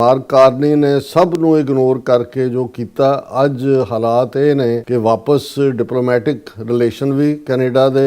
Carney ਨੇ ਸਭ ਨੂੰ ਇਗਨੋਰ ਕਰਕੇ ਜੋ ਕੀਤਾ, ਅੱਜ ਹਾਲਾਤ ਇਹ ਨੇ ਕਿ ਵਾਪਸ ਡਿਪਲੋਮੈਟਿਕ ਰਿਲੇਸ਼ਨ ਵੀ ਕੈਨੇਡਾ ਦੇ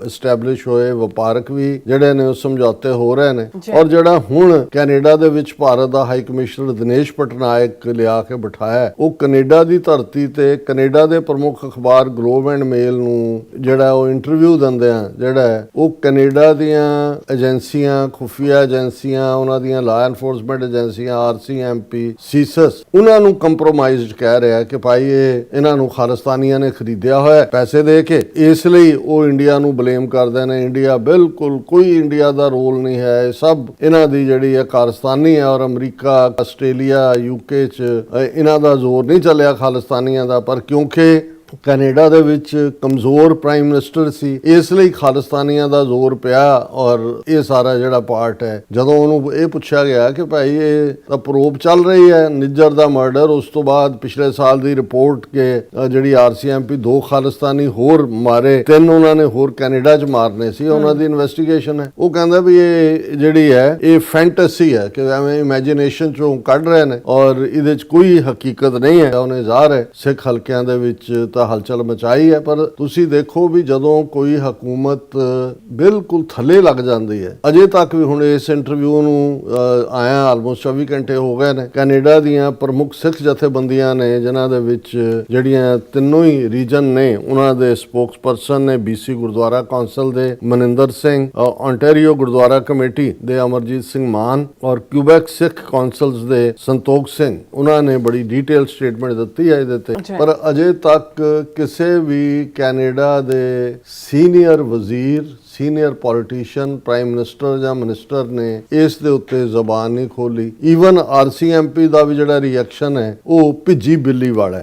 ਐਸਟੈਬਲਿਸ਼ ਹੋਏ, ਵਪਾਰਕ ਵੀ ਜਿਹੜੇ ਨੇ ਉਹ ਸਮਝੌਤੇ ਹੋ ਰਹੇ ਨੇ। ਔਰ ਜਿਹੜਾ ਹੁਣ ਕੈਨੇਡਾ ਦੇ ਵਿੱਚ ਭਾਰਤ ਦਾ ਹਾਈ ਕਮਿਸ਼ਨਰ ਦਿਨੇਸ਼ ਪਟਨਾਇਕ ਲਿਆ ਕੇ ਬਿਠਾਇਆ, ਉਹ ਕੈਨੇਡਾ ਦੀ ਧਰਤੀ ਤੇ ਕੈਨੇਡਾ ਦੇ ਪ੍ਰਮੁੱਖ ਅਖਬਾਰ ਗਲੋਬ ਐਂਡ ਮੇਲ ਨੂੰ ਜਿਹੜਾ ਉਹ ਇੰਟਰਵਿਊ ਦਿੰਦੇ ਆ, ਜਿਹੜਾ ਉਹ ਕੈਨੇਡਾ ਦੀਆਂ ਏਜੰਸੀਆਂ, ਖੁਫੀਆ ਏਜੰਸੀਆਂ, ਉਹਨਾਂ ਦੀਆਂ ਲਾਅ ਐਨਫੋਰਸਮੈਂਟ ਏਜੰਸੀਆਂ, RCMP, ਸੀਸਸ, ਉਹਨਾਂ ਨੂੰ ਕੰਪਰੋਮਾਈਜ਼ਡ ਕਹਿ ਰਿਹਾ ਕਿ ਭਾਈ ਇਹਨਾਂ ਨੂੰ ਖਾਲਿਸਤਾਨੀਆਂ ਨੇ ਖਰੀਦਿਆ ਹੋਇਆ ਪੈਸੇ ਦੇ ਕੇ, ਇਸ ਲਈ ਉਹ ਇੰਡੀਆ ਨੂੰ ਬਲੇਮ ਕਰਦੇ ਨੇ। ਇੰਡੀਆ ਬਿਲਕੁਲ ਕੋਈ ਇੰਡੀਆ ਦਾ ਰੋਲ ਨਹੀਂ ਹੈ, ਸਭ ਇਹਨਾਂ ਦੀ ਜਿਹੜੀ ਹੈ ਖਾਲਿਸਤਾਨੀ ਹੈ। ਔਰ ਅਮਰੀਕਾ, ਆਸਟ੍ਰੇਲੀਆ, UK 'ਚ ਇਹਨਾਂ ਦਾ ਜ਼ੋਰ ਨਹੀਂ ਚੱਲਿਆ ਖਾਲਿਸਤਾਨੀਆਂ ਦਾ, ਪਰ ਕਿਉਂਕਿ ਕੈਨੇਡਾ ਦੇ ਵਿੱਚ ਕਮਜ਼ੋਰ ਪ੍ਰਾਈਮ ਮਿਨਿਸਟਰ ਸੀ, ਇਸ ਲਈ ਖਾਲਿਸਤਾਨੀਆਂ ਦਾ ਜ਼ੋਰ ਪਿਆ। ਔਰ ਇਹ ਸਾਰਾ ਜਿਹੜਾ ਪਾਰਟ ਹੈ, ਜਦੋਂ ਉਹਨੂੰ ਇਹ ਪੁੱਛਿਆ ਗਿਆ ਕਿ ਭਾਈ ਇਹ ਤਾਂ ਪ੍ਰੋਬ ਚੱਲ ਰਹੀ ਹੈ ਨਿੱਜਰ ਦਾ ਮਰਡਰ, ਉਸ ਤੋਂ ਬਾਅਦ ਪਿਛਲੇ ਸਾਲ ਦੀ ਰਿਪੋਰਟ ਕਿ ਜਿਹੜੀ RCMP 2 ਖਾਲਿਸਤਾਨੀ ਹੋਰ ਮਾਰੇ, 3 ਉਹਨਾਂ ਨੇ ਹੋਰ ਕੈਨੇਡਾ 'ਚ ਮਾਰਨੇ ਸੀ, ਉਹਨਾਂ ਦੀ ਇਨਵੈਸਟੀਗੇਸ਼ਨ ਹੈ। ਉਹ ਕਹਿੰਦਾ ਵੀ ਇਹ ਜਿਹੜੀ ਹੈ ਇਹ ਫੈਂਟਸੀ ਹੈ ਕਿ ਐਵੇਂ ਇਮੈਜੀਨੇਸ਼ਨ 'ਚੋਂ ਕੱਢ ਰਹੇ ਨੇ ਔਰ ਇਹਦੇ 'ਚ ਕੋਈ ਹਕੀਕਤ ਨਹੀਂ ਹੈ। ਉਹਨੇ ਜ਼ਾਹਰ ਹੈ ਸਿੱਖ ਹਲਕਿਆਂ ਦੇ ਵਿੱਚ ਹਲਚਲ ਮਚਾਈ ਹੈ, ਪਰ ਤੁਸੀਂ ਦੇਖੋ ਵੀ ਜਦੋਂ ਕੋਈ ਹਕੂਮਤ ਬਿਲਕੁਲ ਥੱਲੇ ਲੱਗ ਜਾਂਦੀ ਹੈ, ਅਜੇ ਤੱਕ ਵੀ ਹੁਣ ਇਸ ਇੰਟਰਵਿਊ ਨੂੰ ਆਇਆ ਆਲਮੋਸਟ 24 ਘੰਟੇ ਹੋ ਗਏ ਨੇ, ਕੈਨੇਡਾ ਦੀਆਂ ਪ੍ਰਮੁੱਖ ਸਿੱਖ ਜਥੇਬੰਦੀਆਂ ਨੇ ਜਿਨ੍ਹਾਂ ਦੇ ਵਿੱਚ ਜਿਹੜੀਆਂ ਤਿੰਨੋਂ ਹੀ ਰੀਜਨ ਨੇ, ਉਹਨਾਂ ਦੇ ਸਪੋਕਸਪਰਸਨ ਨੇ BC ਗੁਰਦੁਆਰਾ ਕੌਂਸਲ ਦੇ ਮਨਿੰਦਰ ਸਿੰਘ, ontario ਗੁਰਦੁਆਰਾ ਕਮੇਟੀ ਦੇ ਅਮਰਜੀਤ ਸਿੰਘ ਮਾਨ ਔਰ ਕਿਊਬੈਕ ਸਿੱਖ ਕੌਂਸਲਸ ਦੇ ਸੰਤੋਖ ਸਿੰਘ, ਉਹਨਾਂ ਨੇ ਬੜੀ ਡੀਟੇਲ ਸਟੇਟਮੈਂਟ ਦਿੱਤੀ ਹੈ ਇਹਦੇ ਤੇ। ਪਰ ਅਜੇ ਤੱਕ ਕਿਸੇ ਵੀ ਕੈਨੇਡਾ ਦੇ ਸੀਨੀਅਰ ਵਜ਼ੀਰ, ਸੀਨੀਅਰ ਪੋਲੀਟੀਸ਼ੀਅਨ, ਪ੍ਰਾਈਮ ਮਿਨਿਸਟਰ ਜਾਂ ਮਿਨਿਸਟਰ ਨੇ ਇਸ ਦੇ ਉੱਤੇ ਜ਼ਬਾਨ ਨਹੀਂ ਖੋਲੀ। ਈਵਨ RCMP ਦਾ ਵੀ ਜਿਹੜਾ ਰਿਐਕਸ਼ਨ ਹੈ ਉਹ ਭਿੱਜੀ ਬਿੱਲੀ ਵਾਲਾ ਹੈ।